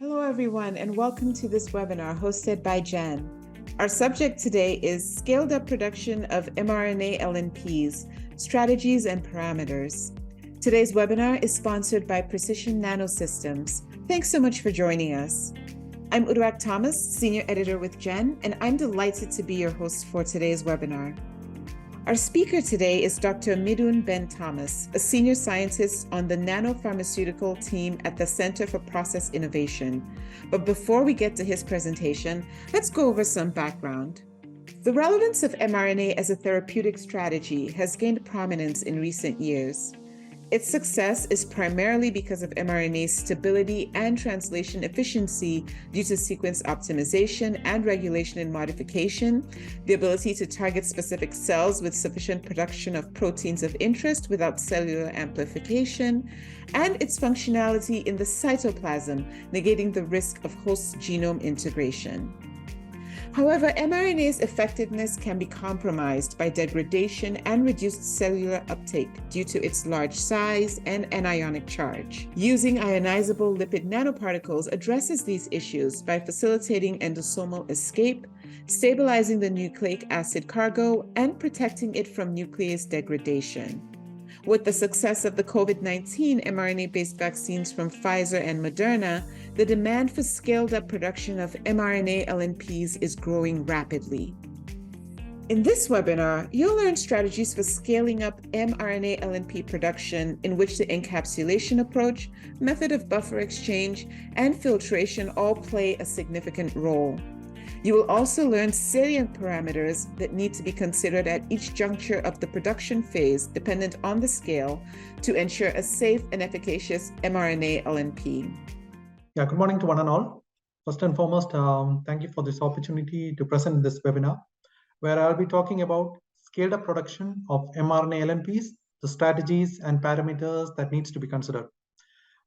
Hello, everyone, and welcome to this webinar hosted by Jen. Our subject today is scaled-up production of mRNA-LNPs, strategies and parameters. Today's webinar is sponsored by Precision Nanosystems. Thanks so much for joining us. I'm Midhun Ben Thomas, Senior Editor with Jen, and I'm delighted to be your host for today's webinar. Our speaker today is Dr. Midhun Ben Thomas, a senior scientist on the nanopharmaceutical team at the Center for Process Innovation. But before we get to his presentation, let's go over some background. The relevance of mRNA as a therapeutic strategy has gained prominence in recent years. Its success is primarily because of mRNA's stability and translation efficiency due to sequence optimization and regulation and modification, the ability to target specific cells with sufficient production of proteins of interest without cellular amplification, and its functionality in the cytoplasm, negating the risk of host genome integration. However, mRNA's effectiveness can be compromised by degradation and reduced cellular uptake due to its large size and anionic charge. Using ionizable lipid nanoparticles addresses these issues by facilitating endosomal escape, stabilizing the nucleic acid cargo, and protecting it from nuclease degradation. With the success of the COVID-19 mRNA-based vaccines from Pfizer and Moderna, the demand for scaled-up production of mRNA-LNPs is growing rapidly. In this webinar, you'll learn strategies for scaling up mRNA-LNP production in which the encapsulation approach, method of buffer exchange, and filtration all play a significant role. You will also learn salient parameters that need to be considered at each juncture of the production phase, dependent on the scale, to ensure a safe and efficacious mRNA-LNP. Yeah, good morning to one and all. First and foremost, thank you for this opportunity to present this webinar, where I'll be talking about scaled up production of mRNA-LNPs, the strategies and parameters that needs to be considered.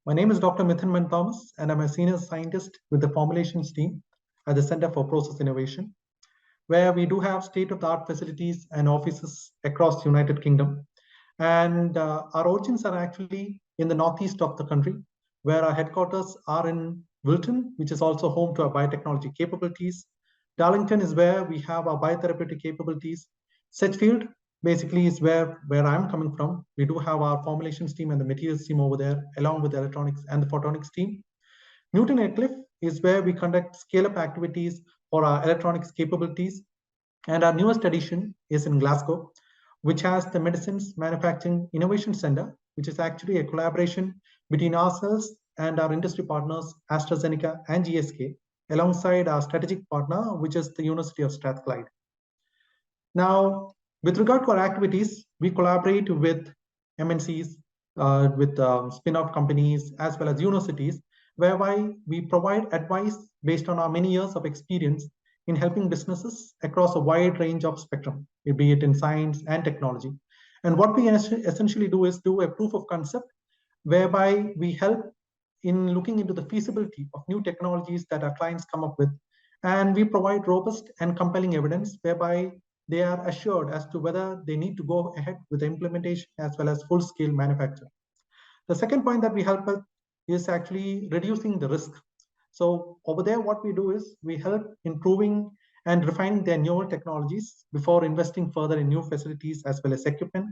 My name is Dr. Midhun Ben Thomas, and I'm a senior scientist with the formulations team at the Center for Process Innovation, where we do have state-of-the-art facilities and offices across the United Kingdom. And our origins are actually in the northeast of the country, where our headquarters are in Wilton, which is also home to our biotechnology capabilities. Darlington is where we have our biotherapeutic capabilities. Sedgefield basically is where I'm coming from. We do have our formulations team and the materials team over there, along with the electronics and the photonics team. Newton Aycliffe is where we conduct scale-up activities for our electronics capabilities. And our newest addition is in Glasgow, which has the Medicines Manufacturing Innovation Center, which is actually a collaboration between ourselves and our industry partners, AstraZeneca and GSK, alongside our strategic partner, which is the University of Strathclyde. Now, with regard to our activities, we collaborate with MNCs, with spin-off companies, as well as universities, whereby we provide advice based on our many years of experience in helping businesses across a wide range of spectrum, be it in science and technology. And what we essentially do is do a proof of concept, whereby we help in looking into the feasibility of new technologies that our clients come up with. And we provide robust and compelling evidence, whereby they are assured as to whether they need to go ahead with the implementation as well as full-scale manufacture. The second point that we help with is actually reducing the risk. So over there, what we do is we help improving and refining their newer technologies before investing further in new facilities as well as equipment.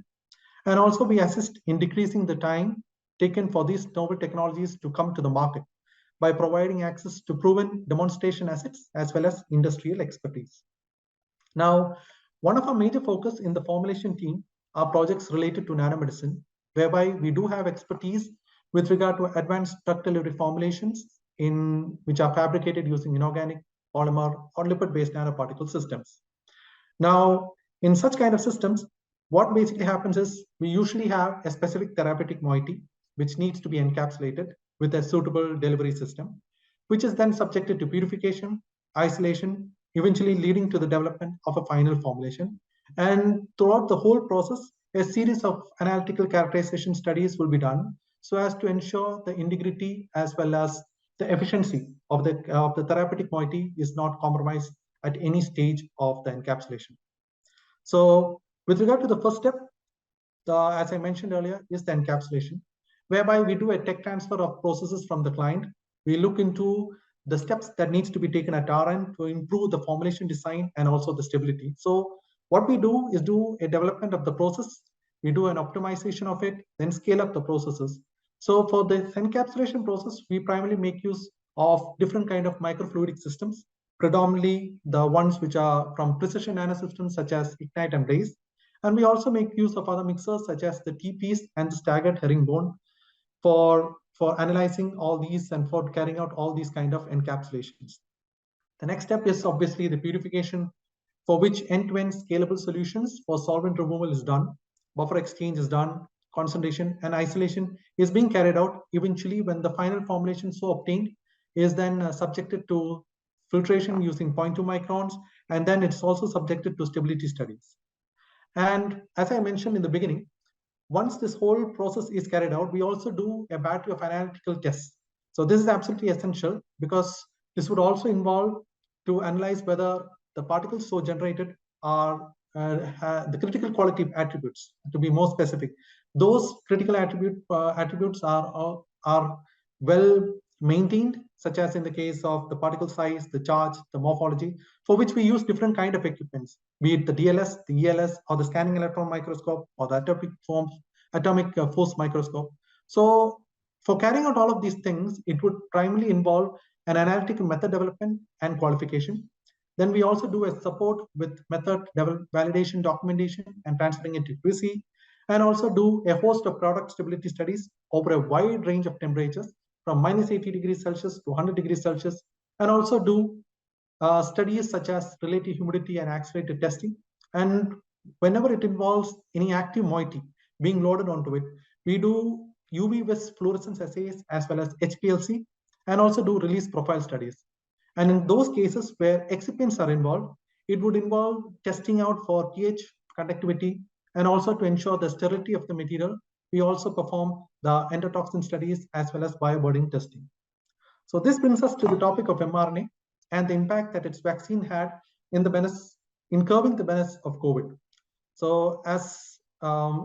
And also we assist in decreasing the time taken for these novel technologies to come to the market by providing access to proven demonstration assets as well as industrial expertise. Now, one of our major focus in the formulation team are projects related to nanomedicine, whereby we do have expertise with regard to advanced drug delivery formulations which are fabricated using inorganic, polymer, or lipid-based nanoparticle systems. Now, in such kind of systems, what basically happens is we usually have a specific therapeutic moiety which needs to be encapsulated with a suitable delivery system, which is then subjected to purification, isolation, eventually leading to the development of a final formulation. And throughout the whole process, a series of analytical characterization studies will be done so as to ensure the integrity as well as the efficiency of the therapeutic moiety is not compromised at any stage of the encapsulation. So with regard to the first step, as I mentioned earlier, is the encapsulation, whereby we do a tech transfer of processes from the client We look into the steps that needs to be taken at our end to improve the formulation design and also the stability. So what we do is do a development of the process, we do an optimization of it, then scale up the processes. So for the encapsulation process, we primarily make use of different kind of microfluidic systems, predominantly the ones which are from precision nanosystems such as Ignite and Blaze. And we also make use of other mixers such as the TPs and the staggered herringbone for analyzing all these and for carrying out all these kind of encapsulations. The next step is obviously the purification, for which end-to-end scalable solutions for solvent removal is done, buffer exchange is done, concentration and isolation is being carried out. Eventually, when the final formulation so obtained is then subjected to filtration using 0.2 microns, and then it's also subjected to stability studies. And as I mentioned in the beginning, once this whole process is carried out, we also do a battery of analytical tests. So this is absolutely essential because this would also involve to analyze whether the particles so generated are the critical quality attributes. To be more specific, those critical attributes are well maintained, such as in the case of the particle size, the charge, the morphology, for which we use different kind of equipments, be it the DLS, the ELS, or the scanning electron microscope, or the atomic force microscope. So for carrying out all of these things, it would primarily involve an analytical method development and qualification. Then we also do a support with method validation, documentation, and transferring it to QC, and also do a host of product stability studies over a wide range of temperatures from minus 80 degrees Celsius to 100 degrees Celsius, and also do studies such as relative humidity and accelerated testing. And whenever it involves any active moiety being loaded onto it, we do UV-vis fluorescence assays as well as HPLC, and also do release profile studies. And in those cases where excipients are involved, it would involve testing out for pH, conductivity, and also to ensure the sterility of the material. We also perform the endotoxin studies as well as bioburden testing. So this brings us to the topic of mRNA and the impact that its vaccine had in curbing the menace of COVID. So as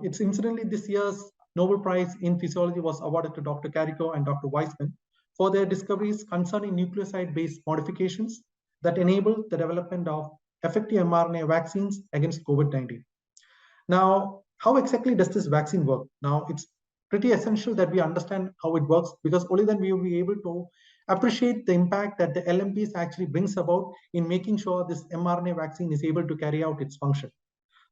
it's incidentally this year's Nobel Prize in Physiology was awarded to Dr. Carico and Dr. Weissman for their discoveries concerning nucleoside-based modifications that enable the development of effective mRNA vaccines against COVID-19. Now, how exactly does this vaccine work? Now, it's pretty essential that we understand how it works, because only then we will be able to appreciate the impact that the LNPs actually brings about in making sure this mRNA vaccine is able to carry out its function.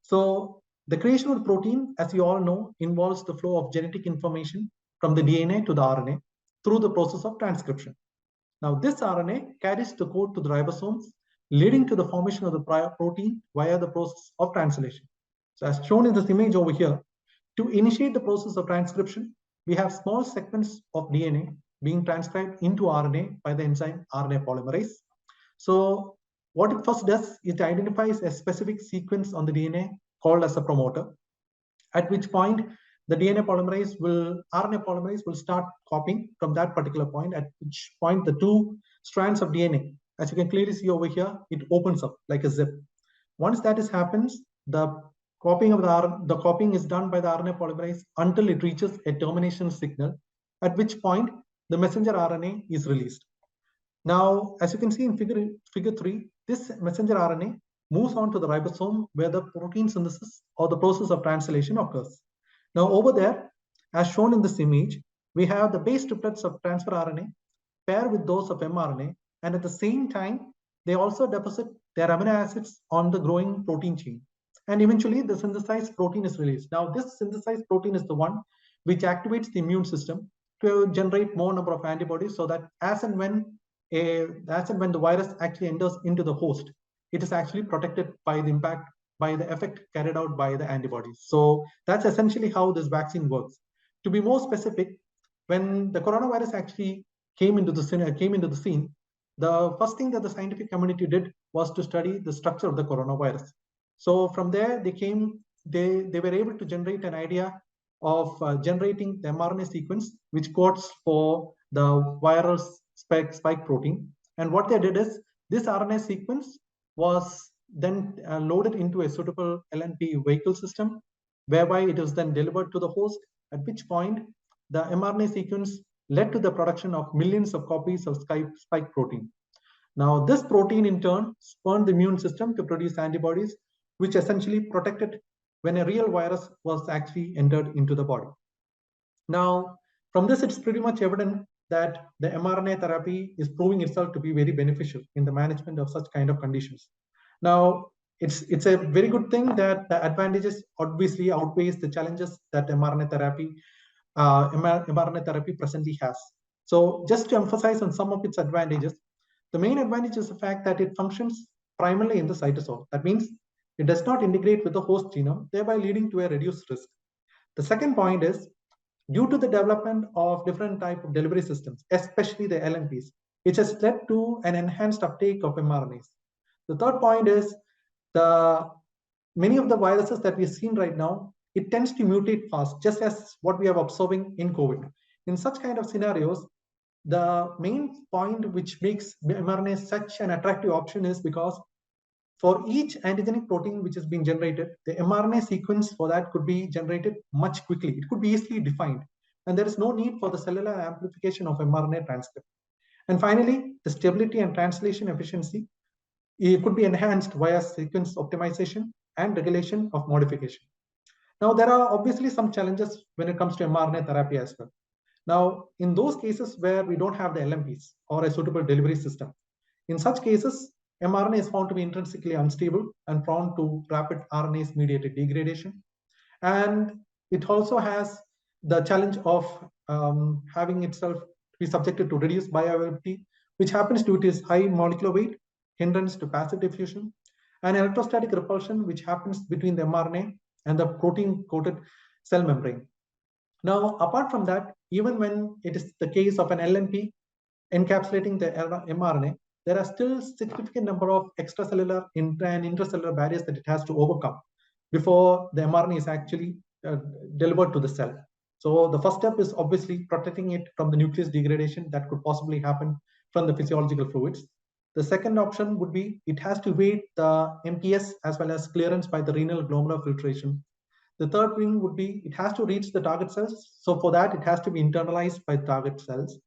So the creation of the protein, as you all know, involves the flow of genetic information from the DNA to the RNA through the process of transcription. Now, this RNA carries the code to the ribosomes, leading to the formation of the protein via the process of translation. So as shown in this image over here, to initiate the process of transcription, we have small segments of DNA being transcribed into RNA by the enzyme RNA polymerase. So what it first does is it identifies a specific sequence on the DNA called as a promoter, at which point the RNA polymerase will start copying from that particular point, at which point the two strands of DNA, as you can clearly see over here, it opens up like a zip. Once that happens, the copying is done by the RNA polymerase until it reaches a termination signal, at which point the messenger RNA is released. Now, as you can see in figure 3, this messenger RNA moves on to the ribosome where the protein synthesis or the process of translation occurs. Now, over there, as shown in this image, we have the base triplets of transfer RNA pair with those of mRNA, and at the same time, they also deposit their amino acids on the growing protein chain. And eventually, the synthesized protein is released. Now, this synthesized protein is the one which activates the immune system to generate more number of antibodies, so that as and when the virus actually enters into the host, it is actually protected by the effect carried out by the antibodies. So that's essentially how this vaccine works. To be more specific, when the coronavirus actually came into the scene, the first thing that the scientific community did was to study the structure of the coronavirus. So from there, they were able to generate an idea of generating the mRNA sequence, which codes for the viral spike protein. And what they did is, this RNA sequence was then loaded into a suitable LNP vehicle system, whereby it was then delivered to the host, at which point the mRNA sequence led to the production of millions of copies of spike protein. Now, this protein in turn spurred the immune system to produce antibodies, which essentially protected when a real virus was actually entered into the body. Now, from this, it's pretty much evident that the mRNA therapy is proving itself to be very beneficial in the management of such kind of conditions. Now, it's a very good thing that the advantages obviously outweighs the challenges that mRNA therapy presently has. So just to emphasize on some of its advantages, the main advantage is the fact that it functions primarily in the cytosol. That means it does not integrate with the host genome, thereby leading to a reduced risk. The second point is, due to the development of different type of delivery systems, especially the LNPs, which has led to an enhanced uptake of mRNAs. The third point is, many of the viruses that we've seen right now, it tends to mutate fast, just as what we are observing in COVID. In such kind of scenarios, the main point which makes mRNA such an attractive option is because for each antigenic protein which has been generated, the mRNA sequence for that could be generated much quickly. It could be easily defined, and there is no need for the cellular amplification of mRNA transcript. And finally, the stability and translation efficiency, it could be enhanced via sequence optimization and regulation of modification. Now, there are obviously some challenges when it comes to mRNA therapy as well. Now, in those cases where we don't have the LNPs or a suitable delivery system, in such cases, mRNA is found to be intrinsically unstable and prone to rapid RNase-mediated degradation. And it also has the challenge of having itself be subjected to reduced bioavailability, which happens due to its high molecular weight, hindrance to passive diffusion, and electrostatic repulsion, which happens between the mRNA and the protein-coated cell membrane. Now, apart from that, even when it is the case of an LNP encapsulating the mRNA, there are still significant number of extracellular and intracellular barriers that it has to overcome before the mRNA is actually delivered to the cell. So the first step is obviously protecting it from the nucleus degradation that could possibly happen from the physiological fluids. The second option would be it has to evade the MPS as well as clearance by the renal glomerular filtration. The third thing would be it has to reach the target cells. So for that, it has to be internalized by target cells.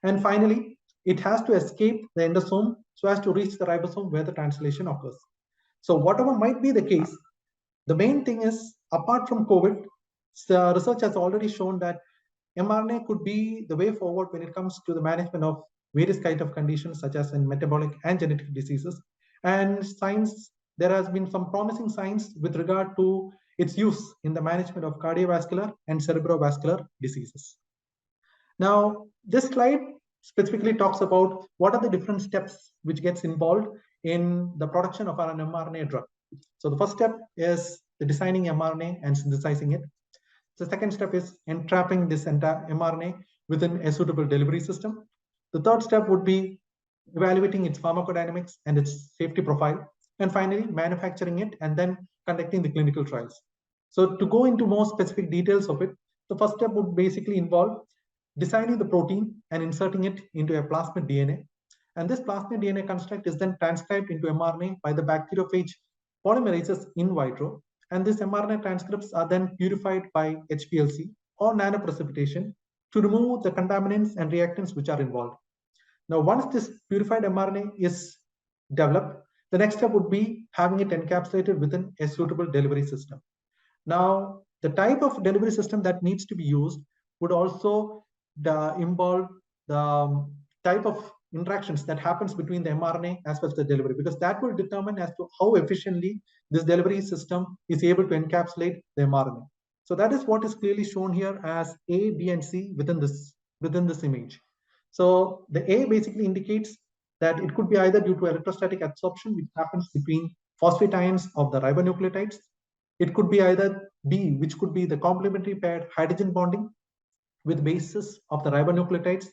And finally, it has to escape the endosome so as to reach the ribosome where the translation occurs. So whatever might be the case, the main thing is, apart from COVID, the research has already shown that mRNA could be the way forward when it comes to the management of various kinds of conditions such as in metabolic and genetic diseases. And science, there has been some promising signs with regard to its use in the management of cardiovascular and cerebrovascular diseases. Now, this slide specifically talks about what are the different steps which gets involved in the production of an mRNA drug. So the first step is the designing mRNA and synthesizing it. The second step is entrapping this entire mRNA within a suitable delivery system. The third step would be evaluating its pharmacodynamics and its safety profile. And finally, manufacturing it and then conducting the clinical trials. So to go into more specific details of it, the first step would basically involve designing the protein and inserting it into a plasmid DNA. And this plasmid DNA construct is then transcribed into mRNA by the bacteriophage polymerases in vitro. And these mRNA transcripts are then purified by HPLC or nanoprecipitation to remove the contaminants and reactants which are involved. Now, once this purified mRNA is developed, the next step would be having it encapsulated within a suitable delivery system. Now, the type of delivery system that needs to be used would also involve the type of interactions that happens between the mRNA as well as the delivery, because that will determine as to how efficiently this delivery system is able to encapsulate the mRNA. So that is what is clearly shown here as A, B, and C within this image. So the A basically indicates that it could be either due to electrostatic absorption, which happens between phosphate ions of the ribonucleotides. It could be either B, which could be the complementary paired hydrogen bonding with bases of the ribonucleotides,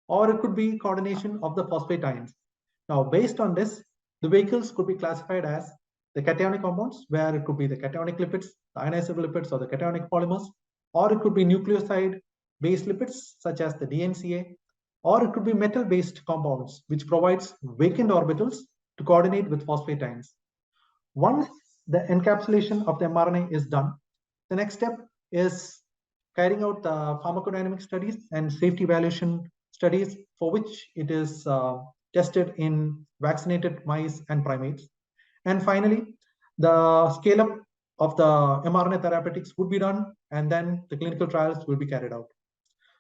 or it could be coordination of the phosphate ions. Now, based on this, the vehicles could be classified as the cationic compounds, where it could be the cationic lipids, the ionizable lipids, or the cationic polymers, or it could be nucleoside-based lipids, such as the DNCA, or it could be metal-based compounds, which provides vacant orbitals to coordinate with phosphate ions. Once the encapsulation of the mRNA is done, the next step is carrying out the pharmacodynamic studies and safety evaluation studies for which it is tested in vaccinated mice and primates. And finally, the scale up of the mRNA therapeutics would be done, and then the clinical trials will be carried out.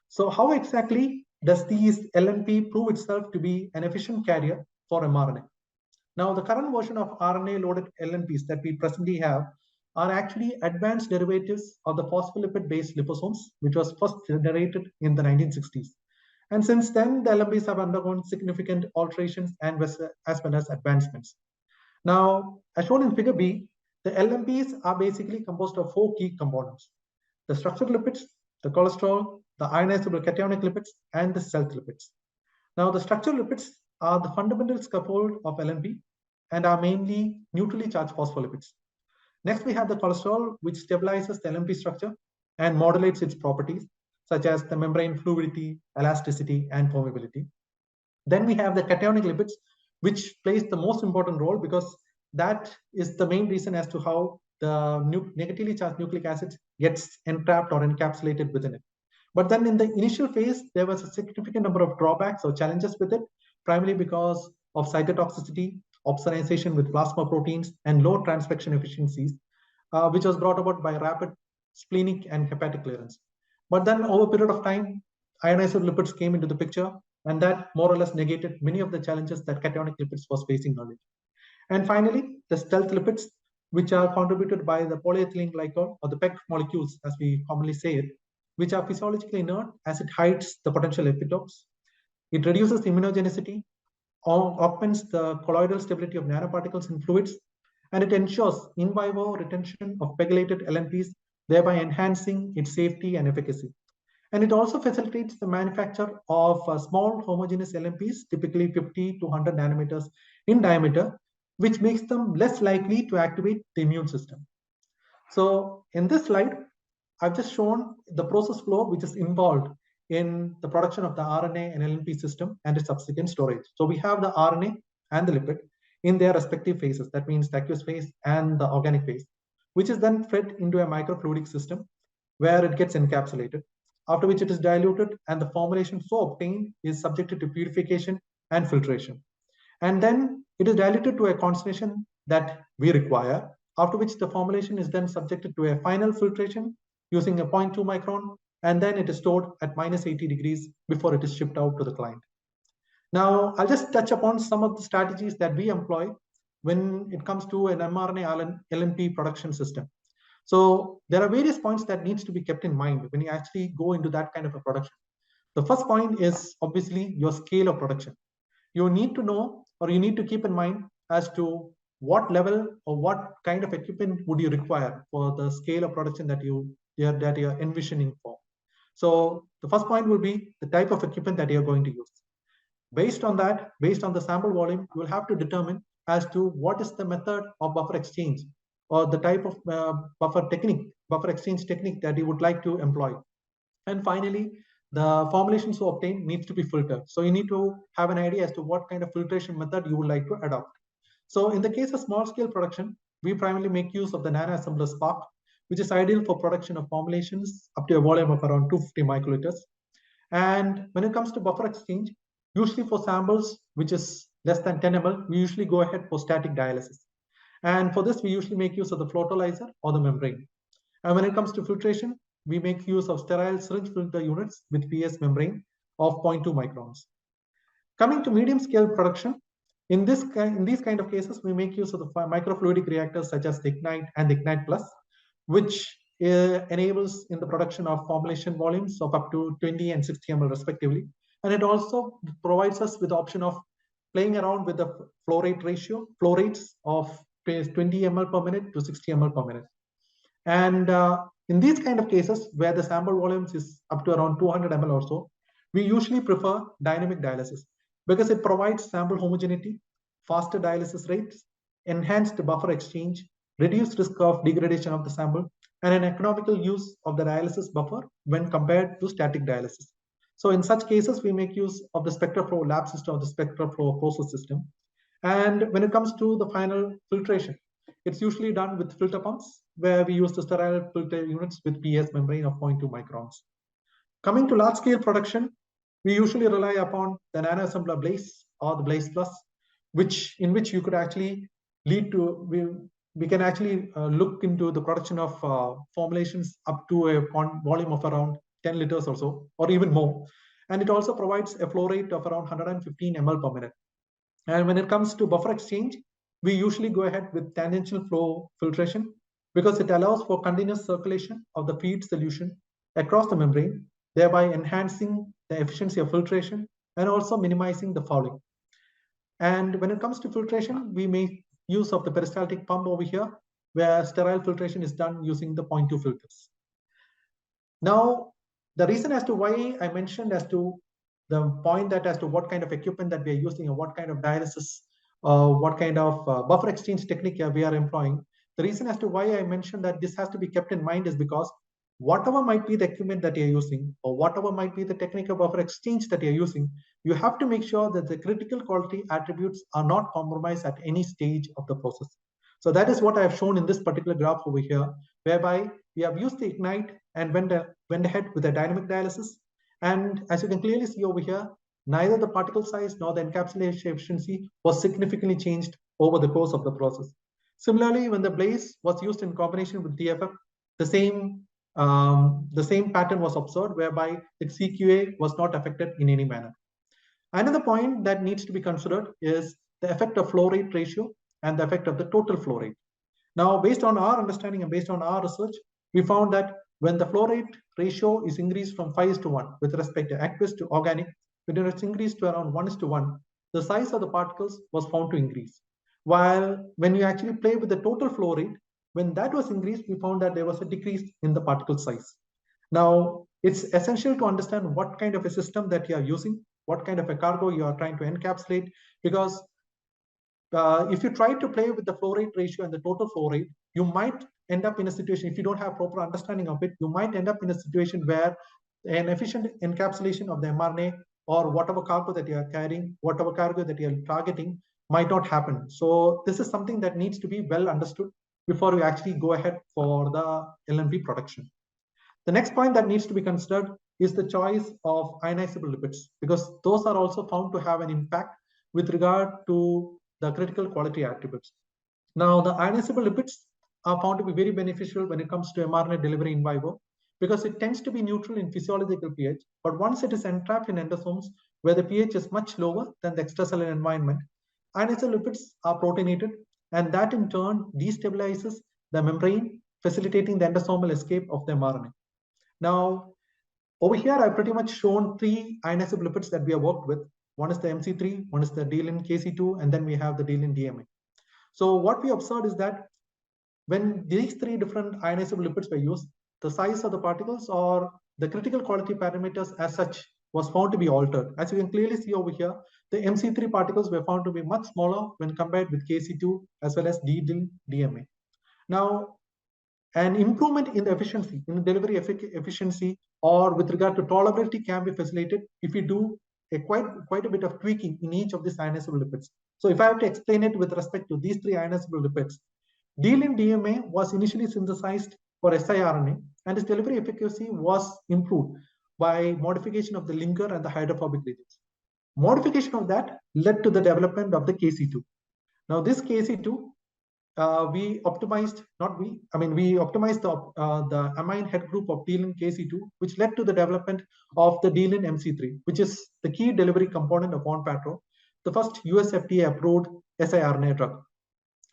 So how exactly does these LNP prove itself to be an efficient carrier for mRNA? Now, the current version of RNA-loaded LNPs that we presently have are actually advanced derivatives of the phospholipid-based liposomes, which was first generated in the 1960s. And since then, the LNPs have undergone significant alterations and as well as advancements. Now, as shown in figure B, the LNPs are basically composed of 4 key components: the structured lipids, the cholesterol, the ionizable cationic lipids, and the stealth lipids. Now, the structured lipids are the fundamental scaffold of LNP and are mainly neutrally charged phospholipids. Next, we have the cholesterol, which stabilizes the LNP structure and modulates its properties, such as the membrane fluidity, elasticity, and permeability. Then we have the cationic lipids, which plays the most important role because that is the main reason as to how the negatively charged nucleic acid gets entrapped or encapsulated within it. But then in the initial phase, there was a significant number of drawbacks or challenges with it, primarily because of cytotoxicity, opsonization with plasma proteins, and low transfection efficiencies, which was brought about by rapid splenic and hepatic clearance. But then over a period of time, ionizable lipids came into the picture, and that more or less negated many of the challenges that cationic lipids was facing earlier. And finally, the stealth lipids, which are contributed by the polyethylene glycol or the PEG molecules, as we commonly say it, which are physiologically inert as it hides the potential epitopes. It reduces immunogenicity, augments the colloidal stability of nanoparticles in fluids, and it ensures in vivo retention of pegylated LNPs, thereby enhancing its safety and efficacy. And it also facilitates the manufacture of small homogeneous LNPs, typically 50 to 100 nanometers in diameter, which makes them less likely to activate the immune system. So in this slide, I've just shown the process flow which is involved in the production of the RNA and LNP system and its subsequent storage. So we have the RNA and the lipid in their respective phases. That means the aqueous phase and the organic phase, which is then fed into a microfluidic system where it gets encapsulated, after which it is diluted and the formulation so obtained is subjected to purification and filtration. And then it is diluted to a concentration that we require, after which the formulation is then subjected to a final filtration using a 0.2 micron, and then it is stored at minus 80 degrees before it is shipped out to the client. Now, I'll just touch upon some of the strategies that we employ when it comes to an mRNA-LNP production system. So there are various points that needs to be kept in mind when you actually go into that kind of a production. The first point is obviously your scale of production. You need to know, or you need to keep in mind as to what level or what kind of equipment would you require for the scale of production that you're envisioning for. So the first point will be the type of equipment that you're going to use. Based on that, based on the sample volume, you will have to determine as to what is the method of buffer exchange or the type of buffer exchange technique that you would like to employ. And finally, the formulation so obtained needs to be filtered. So you need to have an idea as to what kind of filtration method you would like to adopt. So in the case of small scale production, we primarily make use of the nanoassembler Spark, which is ideal for production of formulations up to a volume of around 250 microliters. And when it comes to buffer exchange, usually for samples which is less than 10 ml, we usually go ahead for static dialysis. And for this, we usually make use of the floatolizer or the membrane. And when it comes to filtration, we make use of sterile syringe filter units with PS membrane of 0.2 microns. Coming to medium scale production, in these kind of cases, we make use of the microfluidic reactors such as the Ignite and the Ignite Plus, which enables in the production of formulation volumes of up to 20 and 60 ml respectively. And it also provides us with the option of playing around with the flow rates of 20 ml per minute to 60 ml per minute. And in these kind of cases where the sample volumes is up to around 200 ml or so, we usually prefer dynamic dialysis because it provides sample homogeneity, faster dialysis rates, enhanced buffer exchange, reduced risk of degradation of the sample, and an economical use of the dialysis buffer when compared to static dialysis. So in such cases, we make use of the SpectraFlow lab system or the SpectraFlow process system. And when it comes to the final filtration, it's usually done with filter pumps where we use the sterile filter units with PS membrane of 0.2 microns. Coming to large-scale production, we usually rely upon the nanoassembler Blaze or the Blaze Plus, in which you could actually lead to, we can actually look into the production of formulations up to a volume of around 10 liters or so, or even more. And it also provides a flow rate of around 115 ml per minute. And when it comes to buffer exchange, we usually go ahead with tangential flow filtration because it allows for continuous circulation of the feed solution across the membrane, thereby enhancing the efficiency of filtration and also minimizing the fouling. And when it comes to filtration, we make use of the peristaltic pump over here, where sterile filtration is done using the 0.2 filters. Now, the reason as to why I mentioned as to the point that as to what kind of equipment that we are using or what kind of dialysis, what kind of buffer exchange technique we are employing, the reason as to why I mentioned that this has to be kept in mind is because whatever might be the equipment that you're using or whatever might be the technical buffer exchange that you're using, you have to make sure that the critical quality attributes are not compromised at any stage of the process. So that is what I have shown in this particular graph over here, whereby we have used the Ignite and went ahead with the dynamic dialysis. And as you can clearly see over here, neither the particle size nor the encapsulation efficiency was significantly changed over the course of the process. Similarly, when the Blaze was used in combination with TFF, the same pattern was observed, whereby the CQA was not affected in any manner. Another point that needs to be considered is the effect of flow rate ratio and the effect of the total flow rate. Now, based on our understanding and based on our research, we found that when the flow rate ratio is increased from 5:1 with respect to aqueous to organic, when it's increased to around 1:1, the size of the particles was found to increase. While when you actually play with the total flow rate, when that was increased, we found that there was a decrease in the particle size. Now, it's essential to understand what kind of a system that you are using, what kind of a cargo you are trying to encapsulate, because if you try to play with the flow rate ratio and the total flow rate, you might end up in a situation, if you don't have proper understanding of it, you might end up in a situation where an efficient encapsulation of the mRNA or whatever cargo that you are carrying, whatever cargo that you are targeting might not happen. So this is something that needs to be well understood before we actually go ahead for the LNP production. The next point that needs to be considered is the choice of ionizable lipids, because those are also found to have an impact with regard to the critical quality attributes. Now, the ionizable lipids are found to be very beneficial when it comes to mRNA delivery in vivo, because it tends to be neutral in physiological pH, but once it is entrapped in endosomes where the pH is much lower than the extracellular environment, ionizable lipids are protonated, and that in turn destabilizes the membrane, facilitating the endosomal escape of the mRNA. Now, over here, I've pretty much shown 3 ionizable lipids that we have worked with. One is the MC3, one is the D-lin KC2, and then we have the D-lin DMA. So what we observed is that when these 3 different ionizable lipids were used, the size of the particles or the critical quality parameters as such was found to be altered. As you can clearly see over here, the MC3 particles were found to be much smaller when compared with KC2 as well as D-lin DMA. Now, an improvement in the efficiency, in the delivery efficiency, or with regard to tolerability can be facilitated if we do quite a bit of tweaking in each of these ionizable lipids. So if I have to explain it with respect to these 3 ionizable lipids, D-lin DMA was initially synthesized for siRNA, and its delivery efficacy was improved by modification of the linker and the hydrophobic regions. Modification of that led to the development of the KC2. Now this KC2, we optimized the amine head group of D-lin KC2, which led to the development of the D-lin MC3, which is the key delivery component of Onpattro, the first US FDA approved siRNA drug.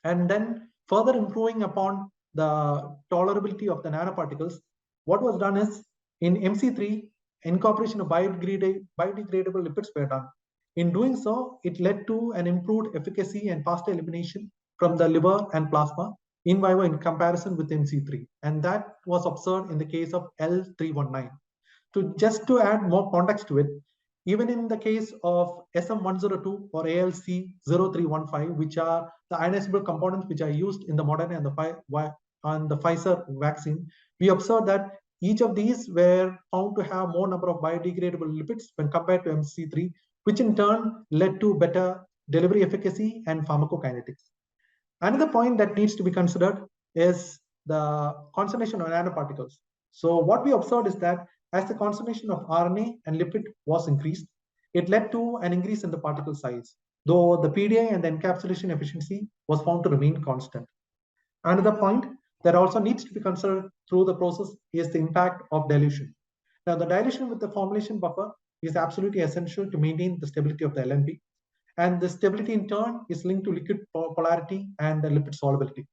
And then further improving upon the tolerability of the nanoparticles, what was done is in MC3, incorporation of biodegradable lipids were done. In doing so, it led to an improved efficacy and faster elimination from the liver and plasma in vivo in comparison with MC3. And that was observed in the case of L319. Just to add more context to it, even in the case of SM102 or ALC0315, which are the ionizable components which are used in the Moderna and the Pfizer vaccine, we observed that each of these were found to have more number of biodegradable lipids when compared to MC3, which in turn led to better delivery efficacy and pharmacokinetics. Another point that needs to be considered is the concentration of nanoparticles. So what we observed is that as the concentration of RNA and lipid was increased, it led to an increase in the particle size, though the PDA and the encapsulation efficiency was found to remain constant. Another point that also needs to be considered through the process is the impact of dilution. Now, the dilution with the formulation buffer is absolutely essential to maintain the stability of the LNP. And the stability in turn is linked to liquid polarity and the lipid solubility.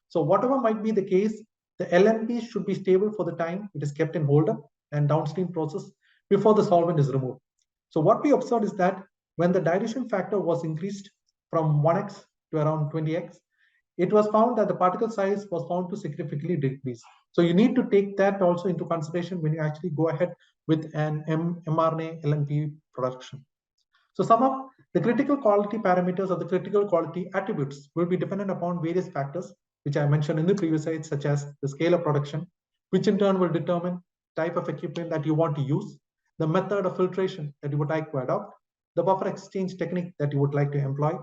So whatever might be the case, the LNP should be stable for the time it is kept in hold up and downstream process before the solvent is removed. So what we observed is that when the dilution factor was increased from 1x to around 20x, it was found that the particle size was found to significantly decrease. So you need to take that also into consideration when you actually go ahead with an mRNA-LNP production. So some of the critical quality parameters or the critical quality attributes will be dependent upon various factors, which I mentioned in the previous slide, such as the scale of production, which in turn will determine type of equipment that you want to use, the method of filtration that you would like to adopt, the buffer exchange technique that you would like to employ,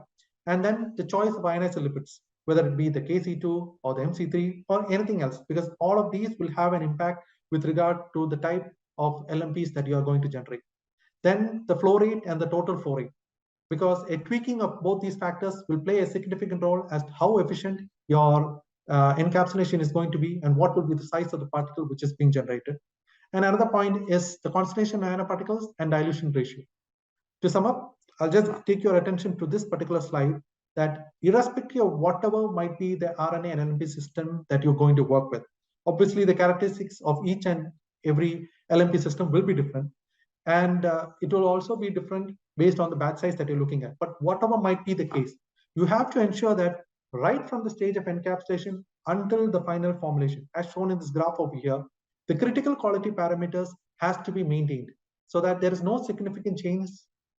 and then the choice of ionized lipids, whether it be the KC2 or the MC3 or anything else, because all of these will have an impact with regard to the type of LNPs that you are going to generate. Then the flow rate and the total flow rate, because a tweaking of both these factors will play a significant role as to how efficient your encapsulation is going to be and what will be the size of the particle which is being generated. And another point is the concentration of nanoparticles and dilution ratio. To sum up, I'll just take your attention to this particular slide, that irrespective of whatever might be the RNA and LNP system that you're going to work with, obviously the characteristics of each and every LNP system will be different. And it will also be different based on the batch size that you're looking at. But whatever might be the case, you have to ensure that right from the stage of encapsulation until the final formulation, as shown in this graph over here, the critical quality parameters has to be maintained so that there is no significant change.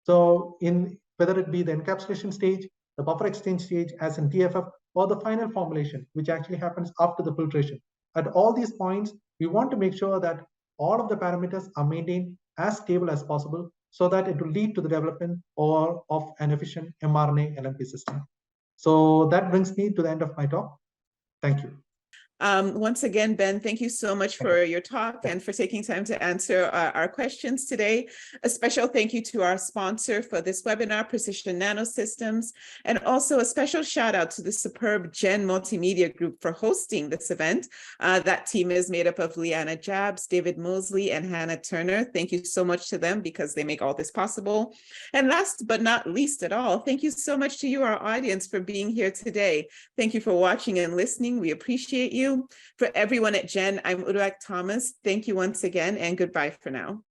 So in whether it be the encapsulation stage, the buffer exchange stage as in TFF, or the final formulation, which actually happens after the filtration. At all these points, we want to make sure that all of the parameters are maintained as stable as possible so that it will lead to the development of an efficient mRNA-LNP system. So that brings me to the end of my talk. Thank you. Once again, Ben, thank you so much for your talk and for taking time to answer our questions today. A special thank you to our sponsor for this webinar, Precision Nanosystems, and also a special shout out to the superb Gen Multimedia Group for hosting this event. That team is made up of Leanna Jabs, David Mosley, and Hannah Turner. Thank you so much to them because they make all this possible. And last but not least at all, thank you so much to you, our audience, for being here today. Thank you for watching and listening. We appreciate you. For everyone at Gen, I'm Midhun Thomas. Thank you once again, and goodbye for now.